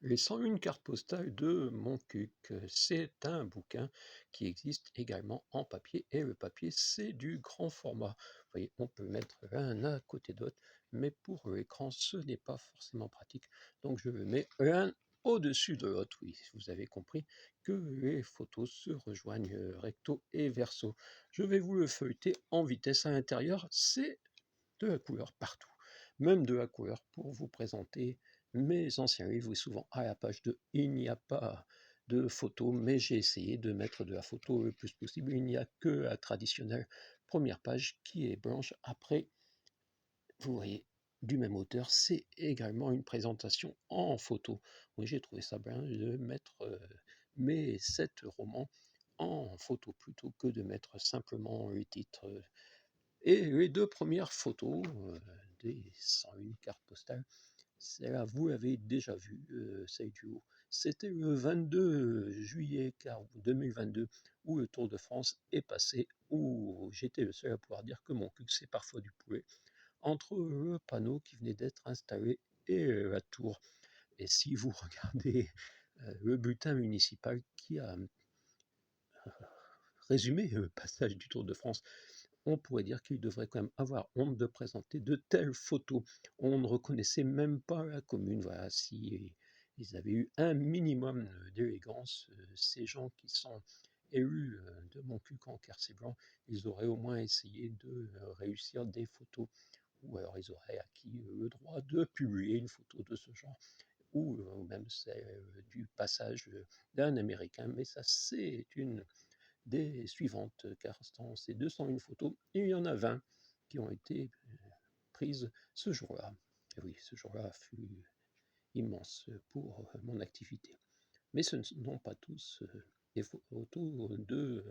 Les 101 cartes postales de Montcuq, c'est un bouquin qui existe également en papier et le papier c'est du grand format. Vous voyez, on peut mettre l'un à côté d'autre, mais pour l'écran ce n'est pas forcément pratique. Donc je le mets l'un au-dessus de l'autre, oui, vous avez compris que les photos se rejoignent recto et verso. Je vais vous le feuilleter en vitesse à l'intérieur, c'est de la couleur partout, même de la couleur pour vous présenter mes anciens livres. Et souvent à la page 2, il n'y a pas de photo, mais j'ai essayé de mettre de la photo le plus possible. Il n'y a que la traditionnelle première page qui est blanche. Après, vous voyez, du même auteur, c'est également une présentation en photo. Oui, j'ai trouvé ça bien de mettre mes 7 romans en photo plutôt que de mettre simplement les titres. Et les deux premières photos des 101 cartes postales, celle-là, vous l'avez déjà vue, celle du haut. C'était le 22 juillet 2022 où le Tour de France est passé, où j'étais le seul à pouvoir dire que mon cul, c'est parfois du poulet, entre le panneau qui venait d'être installé et la tour. Et si vous regardez le bulletin municipal qui a résumé le passage du Tour de France, on pourrait dire qu'il devrait quand même avoir honte de présenter de telles photos. On ne reconnaissait même pas la commune. Voilà, si ils avaient eu un minimum d'élégance, ces gens qui sont élus de Montcuq en Quercy Blanc, ils auraient au moins essayé de réussir des photos, ou alors ils auraient acquis le droit de publier une photo de ce genre, ou même celle du passage d'un Américain, mais ça c'est une des suivantes, car dans ces 201 photos, il y en a 20 qui ont été prises ce jour-là. Et oui, ce jour-là fut immense pour mon activité. Mais ce ne sont pas tous des photos de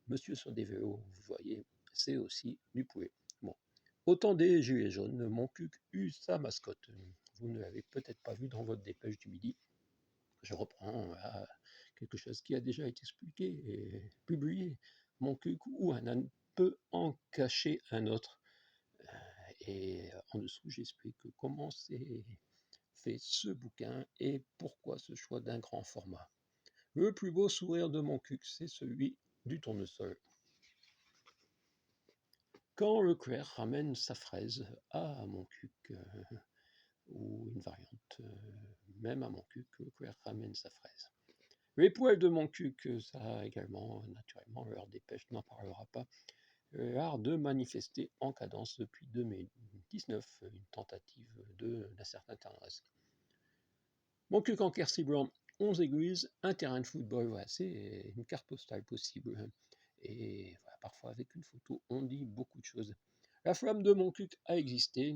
Monsieur sur des vélos, vous voyez, c'est aussi du poulet. Bon. Au temps des Gilets jaunes, mon cuc eut sa mascotte. Vous ne l'avez peut-être pas vu dans votre dépêche du midi. Je reprends quelque chose qui a déjà été expliqué et publié. Mon cuc ou un âne peut en cacher un autre. Et en dessous, j'explique comment c'est fait ce bouquin et pourquoi ce choix d'un grand format. Le plus beau sourire de mon cuc, c'est celui du tournesol. Quand Leclerc ramène sa fraise à mon cuc, ou une variante, même à mon cuc, Leclerc ramène sa fraise. Les poils de mon cuc, ça également, naturellement, leur dépêche n'en parlera pas. L'art de manifester en cadence depuis 2019, une tentative d'un certain tendresse. Mon cuc en Quercy blanc, 11 églises, un terrain de football, voilà, c'est une carte postale possible. Et voilà, parfois avec une photo, on dit beaucoup de choses. La flamme de mon cuc a existé,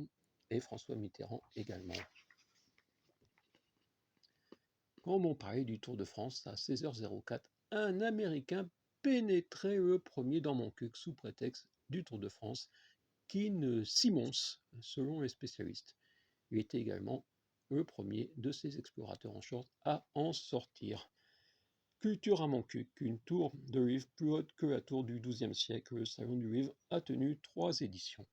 et François Mitterrand également. Quand on parlait du Tour de France à 16h04, un Américain pénétrait le premier dans mon cuc sous prétexte du Tour de France, Keane Simmons, selon les spécialistes. Il était également le premier de ces explorateurs en short à en sortir. Culture à mon cuc, une tour de livre plus haute que la tour du XIIe siècle, le Salon du Livre a tenu 3 éditions.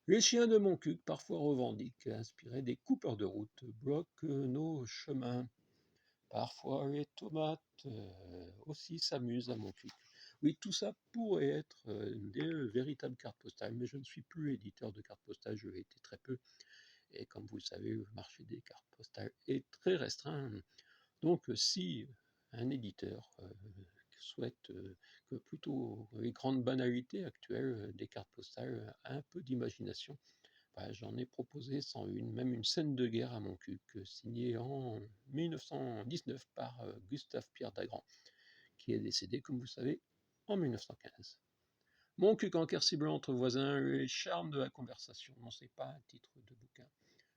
Les chiens de mon cuc, parfois revendiquent, inspirés des coupeurs de route, bloquent nos chemins. Parfois les tomates aussi s'amusent à mon cuc. Oui, tout ça pourrait être des véritables cartes postales, mais je ne suis plus éditeur de cartes postales, je l'ai été très peu. Et comme vous le savez, le marché des cartes postales est très restreint. Donc si un éditeur souhaite que plutôt les grandes banalités actuelles des cartes postales, un peu d'imagination, bah, j'en ai proposé 101, même une scène de guerre à mon cuc, signée en 1919 par Gustave Pierre Dagrand, qui est décédé, comme vous savez, en 1915. Mon cuc en Quercy blanc entre voisins, les charmes de la conversation, non, c'est pas un titre de bouquin.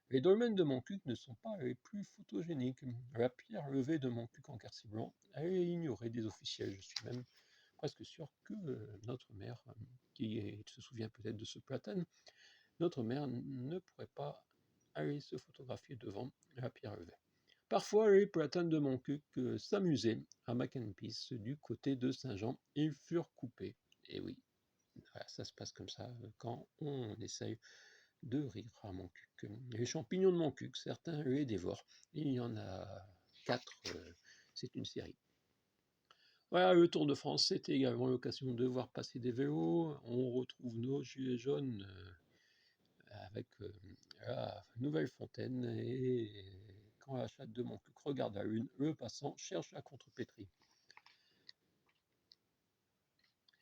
Les dolmens de mon cuc ne sont pas les plus photogéniques. La pierre levée de mon cuc en Quercy blanc, elle est ignorée des officiels. Je suis même presque sûr que notre maire, se souvient peut-être de ce platane, notre maire ne pourrait pas aller se photographier devant la pierre levée. Parfois, les platanes de mon cuc s'amusaient à Mackenpiece, du côté de Saint-Jean. Ils furent coupés. Et oui, voilà, ça se passe comme ça quand on essaye de rire à Montcuq. Les champignons de Montcuq, certains les dévorent. Il y en a 4, c'est une série. Voilà, le Tour de France, c'était également l'occasion de voir passer des vélos. On retrouve nos gilets jaunes avec la nouvelle fontaine, et quand la chatte de Montcuq regarde la lune, le passant cherche la contrepétrie.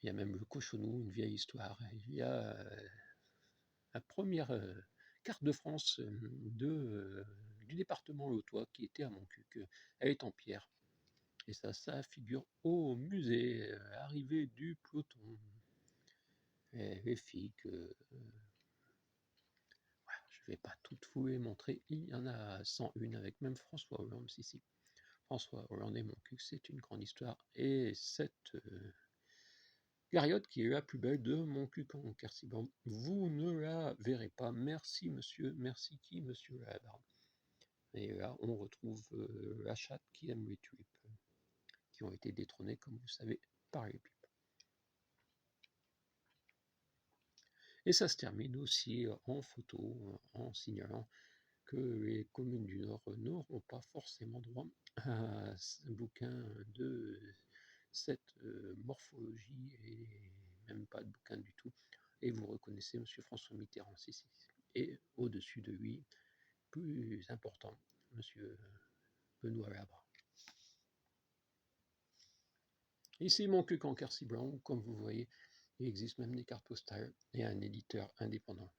Il y a même le cochonou, une vieille histoire. Il y a la première carte de France du département lotois qui était à Montcuq. Elle est en pierre. Et ça figure au musée, arrivée du peloton. Et les filles que je ne vais pas toutes vous les montrer. Il y en a 101 avec même François Hollande. Si. François Hollande et Montcuq, c'est une grande histoire. Et cette Gariotte, qui est la plus belle de Montcuq en Quercy-Blanc, vous ne la verrez pas. Merci monsieur, merci qui, monsieur Labarbe. Et là, on retrouve la chatte qui aime les tulipes, qui ont été détrônées, comme vous savez, par les pipes. Et ça se termine aussi en photo, en signalant que les communes du Nord n'auront pas forcément droit à un bouquin de cette morphologie, et même pas de bouquin du tout. Et vous reconnaissez M. François Mitterrand, si. Et au-dessus de lui, plus important, M. Benoît Labre. Ici, Montcuq en Quercy-Blanc, comme vous voyez, il existe même des cartes postales et un éditeur indépendant.